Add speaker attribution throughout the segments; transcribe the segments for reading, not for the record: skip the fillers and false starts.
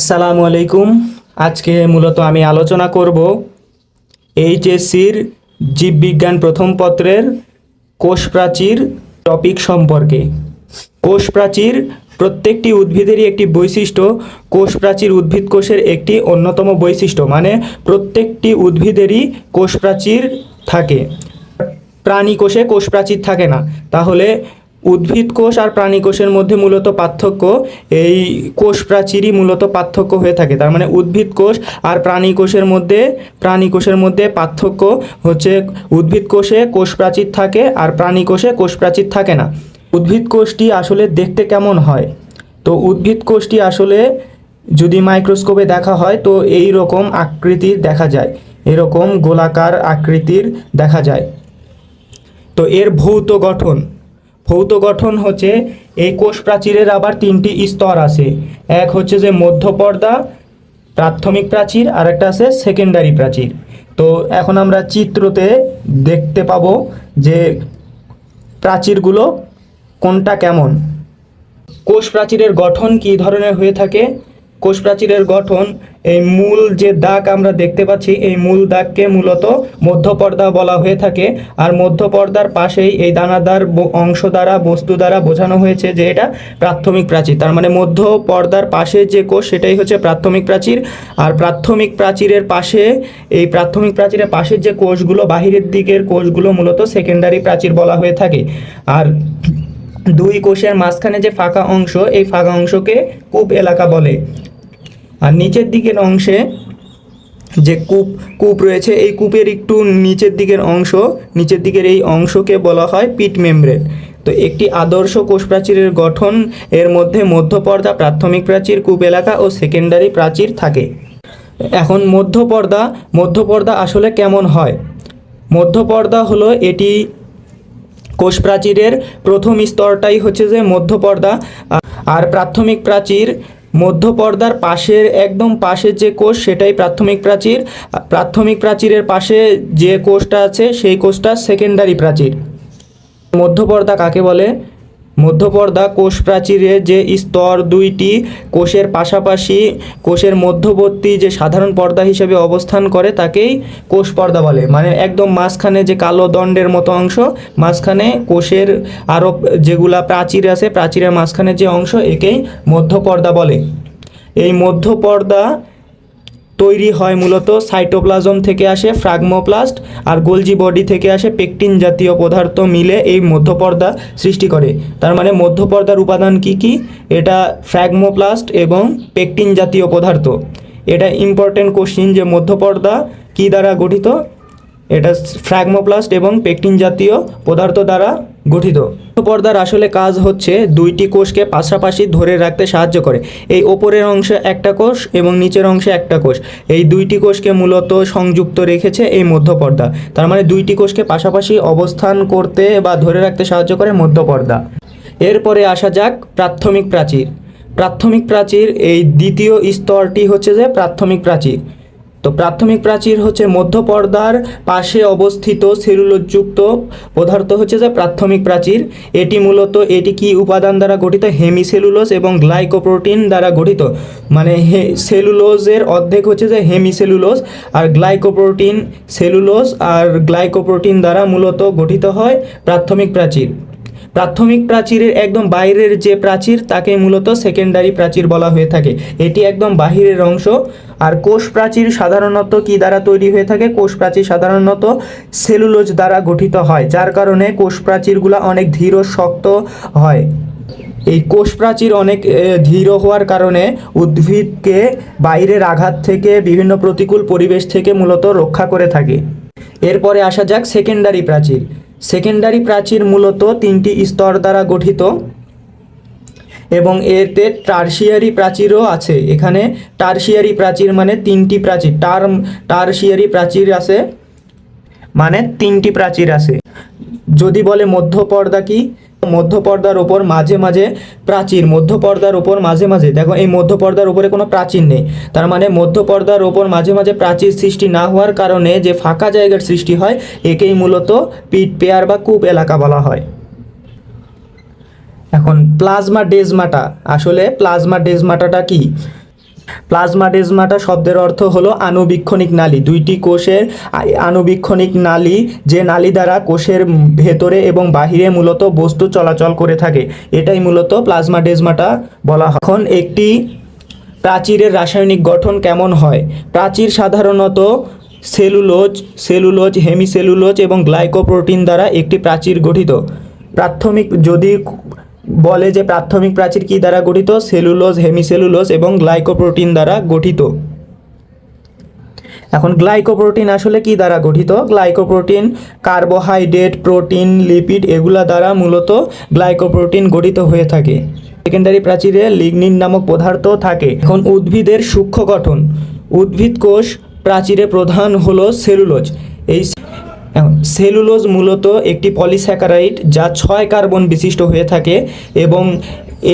Speaker 1: আসসালামু আলাইকুম। আজকে মূলত আমি আলোচনা করব এইচএসসির জীববিজ্ঞান প্রথম পত্রের কোষ প্রাচীর টপিক সম্পর্কে। কোষ প্রাচীর প্রত্যেকটি উদ্ভিদেরই একটি বৈশিষ্ট্য। কোষ প্রাচীর উদ্ভিদ কোষের একটি অন্যতম বৈশিষ্ট্য, মানে প্রত্যেকটি উদ্ভিদেরই কোষ প্রাচীর থাকে। প্রাণী কোষে কোষ প্রাচীর থাকে না। তাহলে উদ্ভিদ কোষ আর প্রাণী কোষের মধ্যে মূলত পার্থক্য এই কোষ প্রাচীরই মূলত পার্থক্য হয়ে থাকে। তার মানে উদ্ভিদ কোষ আর প্রাণী কোষের মধ্যে পার্থক্য হচ্ছে উদ্ভিদ কোষে কোষ প্রাচীর থাকে আর প্রাণী কোষে কোষ প্রাচীর থাকে না। উদ্ভিদ কোষটি আসলে দেখতে কেমন হয়? তো উদ্ভিদ কোষটি আসলে যদি মাইক্রোস্কোপে দেখা হয় তো এই রকম আকৃতির দেখা যায়, এরকম গোলাকার আকৃতির দেখা যায়। তো এর ভৌত গঠন হচ্ছে এই কোষ প্রাচীরের আবার তিনটি স্তর আছে। এক হচ্ছে যে মধ্য পর্দা, প্রাথমিক প্রাচীর, আর একটা আছে সেকেন্ডারি প্রাচীর। তো এখন আমরা চিত্রতে দেখতে পাবো যে প্রাচীরগুলো কোনটা কেমন। কোষ প্রাচীরের গঠন কী ধরনের হয়ে থাকে? কোষ প্রাচীরের গঠন, এই মূল যে দাগ আমরা দেখতে পাচ্ছি, এই মূল দাগকে মূলত মধ্যপর্দা বলা হয়ে থাকে। আর মধ্যপর্দার পাশেই এই দানাদার অংশ দ্বারা, বস্তু দ্বারা বোঝানো হয়েছে যে এটা প্রাথমিক প্রাচীর। তার মানে মধ্যপর্দার পাশে যে কোষ সেটাই হচ্ছে প্রাথমিক প্রাচীর। আর প্রাথমিক প্রাচীরের পাশের যে কোষগুলো, বাহিরের দিকের কোষগুলো মূলত সেকেন্ডারি প্রাচীর বলা হয়ে থাকে। আর দুই কোষের মাঝখানে যে ফাঁকা অংশ, এই ফাঁকা অংশকে কূপ এলাকা বলে। আর নিচের দিকের অংশে যে কূপ রয়েছে, এই কূপের একটু নিচের দিকের এই অংশকে বলা হয় পিট মেমব্রেন। তো একটি আদর্শ কোষ প্রাচীরের গঠন, এর মধ্যে মধ্যপর্দা, প্রাথমিক প্রাচীর, কূপ এলাকা ও সেকেন্ডারি প্রাচীর থাকে। এখন মধ্যপর্দা আসলে কেমন হয়? মধ্যপর্দা হলো এটি কোষ প্রাচীরের প্রথম স্তরটাই হচ্ছে যে মধ্যপর্দা। আর প্রাথমিক প্রাচীর মধ্যপর্দার একদম পাশের যে কোষ সেটাই প্রাথমিক প্রাচীর। প্রাথমিক প্রাচীরের পাশে যে কোষটা আছে সেই কোষটা সেকেন্ডারি প্রাচীর। মধ্যপর্দা কাকে বলে? মধ্যপর্দা কোষ প্রাচীরের যে স্তর দুইটি কোষের পাশাপাশি কোষের মধ্যবর্তী যে সাধারণ পর্দা হিসেবে অবস্থান করে তাকেই কোষ পর্দা বলে। মানে একদম মাঝখানে যে কালো দণ্ডের মতো অংশ, মাঝখানে কোষের আরও যেগুলা প্রাচীর আছে, প্রাচীরের মাঝখানে যে অংশ, একেই মধ্যপর্দা বলে। এই মধ্যপর্দা তৈরি হয় মূলত সাইটোপ্লাজম থেকে আসে ফ্রাগমোপ্লাস্ট, আর গোলজি বডি থেকে আসে পেকটিন জাতীয় পদার্থ মিলে এই মধ্যপর্দা সৃষ্টি করে। তার মানে মধ্যপর্দার উপাদান কি কি? এটা ফ্রাগমোপ্লাস্ট এবং পেকটিন জাতীয় পদার্থ। এটা ইম্পর্টেন্ট কোশ্চিন যে মধ্যপর্দা কি দ্বারা গঠিত? এটা ফ্রাগমোপ্লাস্ট এবং পেকটিন জাতীয় পদার্থ দ্বারা গঠিত। মধ্যপর্দার আসলে কাজ হচ্ছে দুইটি কোষকে পাশাপাশি ধরে রাখতে সাহায্য করে। এই ওপরের অংশে একটা কোষ এবং নিচের অংশে একটা কোষ, এই দুইটি কোষকে মূলত সংযুক্ত রেখেছে এই মধ্যপর্দা। তার মানে দুইটি কোষকে পাশাপাশি অবস্থান করতে বা ধরে রাখতে সাহায্য করে মধ্যপর্দা। এরপরে আসা যাক প্রাথমিক প্রাচীর। প্রাথমিক প্রাচীর এই দ্বিতীয় স্তরটি হচ্ছে যে প্রাথমিক প্রাচীর। তো প্রাথমিক প্রাচীর হচ্ছে মধ্যপর্দার পাশে অবস্থিত সেলুলোজযুক্ত পদার্থ হচ্ছে যে প্রাথমিক প্রাচীর। এটি কি উপাদান দ্বারা গঠিত? হেমিসেলুলোজ এবং গ্লাইকোপ্রোটিন দ্বারা গঠিত। মানে সেলুলোজের অর্ধেক হচ্ছে যে হেমিসেলুলোজ, আর সেলুলোজ আর গ্লাইকোপ্রোটিন দ্বারা মূলত গঠিত হয় প্রাথমিক প্রাচীর। প্রাথমিক প্রাচীরের একদম বাইরের যে প্রাচীর তাকে মূলত সেকেন্ডারি প্রাচীর বলা হয়ে থাকে। এটি একদম বাহিরের অংশ। আর কোষ প্রাচীর সাধারণত কি দ্বারা তৈরি হয়ে থাকে? কোষ প্রাচীর সাধারণত সেলুলোজ দ্বারা গঠিত হয়, যার কারণে কোষ প্রাচীরগুলো অনেক ধীর ও শক্ত হয়। এই কোষ প্রাচীর অনেক ধীর হওয়ার কারণে উদ্ভিদকে বাইরের আঘাত থেকে, বিভিন্ন প্রতিকূল পরিবেশ থেকে মূলত রক্ষা করে থাকে। এরপরে আসা যাক সেকেন্ডারি প্রাচীর। সেকেন্ডারি প্রাচীর মূলত তিনটি স্তর দ্বারা গঠিত এবং এতে টারশিয়ারি প্রাচীরও আছে। এখানে টারশিয়ারি প্রাচীর মানে তিনটি প্রাচীর, টারশিয়ারি প্রাচীর আছে মানে তিনটি প্রাচীর আছে। যদি বলে মধ্যপর্দা কি? মধ্যপর্দার উপর মাঝে মাঝে প্রাচীর, মধ্যপর্দার উপর মাঝে মাঝে, দেখো এই মধ্যপর্দার উপরে কোনো প্রাচীর নেই। তার মানে মধ্যপর্দার উপর মাঝে মাঝে প্রাচীর সৃষ্টি না হওয়ার কারণে যে ফাঁকা জায়গার সৃষ্টি হয় একেই মূলত পিট পেয়ার বা কূপ এলাকা বলা হয়। এখন প্লাজমা ডেজমাটা, আসলে প্লাজমা ডেজমাটাটা কি? প্লাজমাডেজমাটা শব্দের অর্থ হলো আণুবীক্ষণিক নালী। দুইটি কোষের আণুবীক্ষণিক নালী, যে নালী দ্বারা কোষের ভেতরে এবং বাহিরে মূলত বস্তু চলাচল করে থাকে, এটাই মূলত প্লাজমাডেজমাটা বলা হয়। এখন একটি প্রাচীরের রাসায়নিক গঠন কেমন হয়? প্রাচীর সাধারণত সেলুলোজ, হেমিসেলুলোজ এবং গ্লাইকোপ্রোটিন দ্বারা একটি প্রাচীর গঠিত। প্রাথমিক যদি বলে যে প্রাথমিক প্রাচীর কি দ্বারা গঠিত, সেলুলোজ, হেমিসেলুলোজ এবং গ্লাইকোপ্রোটিন দ্বারা গঠিত। এখন গ্লাইকোপ্রোটিন আসলে কি দ্বারা গঠিত? গ্লাইকোপ্রোটিন কার্বোহাইড্রেট, প্রোটিন, লিপিড এগুলা দ্বারা মূলত গ্লাইকোপ্রোটিন গঠিত হয়ে থাকে। সেকেন্ডারি প্রাচীরে লিগনিন নামক পদার্থ থাকে। এখন উদ্ভিদের সূক্ষ্ম গঠন। উদ্ভিদ কোষ প্রাচীরে প্রধান হলো সেলুলোজ। এই সেলুলোজ মূলত একটি পলিস্যাকারাইড যা 6 কার্বন বিশিষ্ট হয়ে থাকে এবং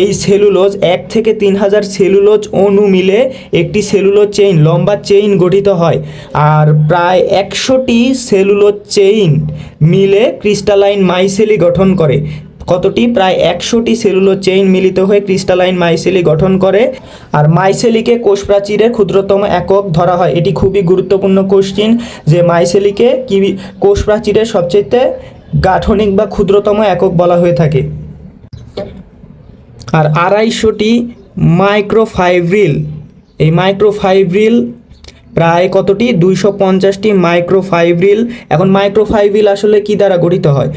Speaker 1: এই সেলুলোজ 1 থেকে 3000 সেলুলোজ অণু মিলে একটি সেলুলোজ চেইন, লম্বা চেইন গঠিত হয়। আর প্রায় 100টি সেলুলোজ চেইন মিলে ক্রিস্টালাইন মাইসেলি গঠন করে। কতটি? প্রায় 100টি সেলুলোজ চেইন মিলিত হয়ে ক্রিস্টালাইন মাইসেলি গঠন করে। আর মাইসেলিকে কোষ প্রাচীরের ক্ষুদ্রতম একক ধরা হয়। এটি খুবই গুরুত্বপূর্ণ কোশ্চিন যে মাইসেলিকে কি কোষ প্রাচীরের সবচেয়ে গাঠনিক বা ক্ষুদ্রতম একক বলা হয়ে থাকে। আর 250টি মাইক্রোফাইব্রিল, এই মাইক্রোফাইব্রিল প্রায় কতটি? 250টি মাইক্রোফাইব্রিল। এখন মাইক্রোফাইব্রিল আসলে কি দ্বারা গঠিত হয়?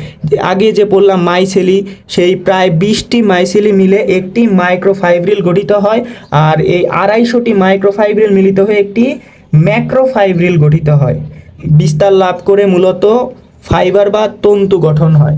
Speaker 1: আগে যে বললাম মাইসেলি, সেই প্রায় 20টি মাইসেলি মিলে একটি মাইক্রোফাইব্রিল গঠিত হয়। আর এই 250টি মাইক্রোফাইব্রিল মিলিত হয়ে একটি ম্যাক্রোফাইব্রিল গঠিত হয়। বিস্তার লাভ করে মূলত ফাইবার বা তন্তু গঠন হয়।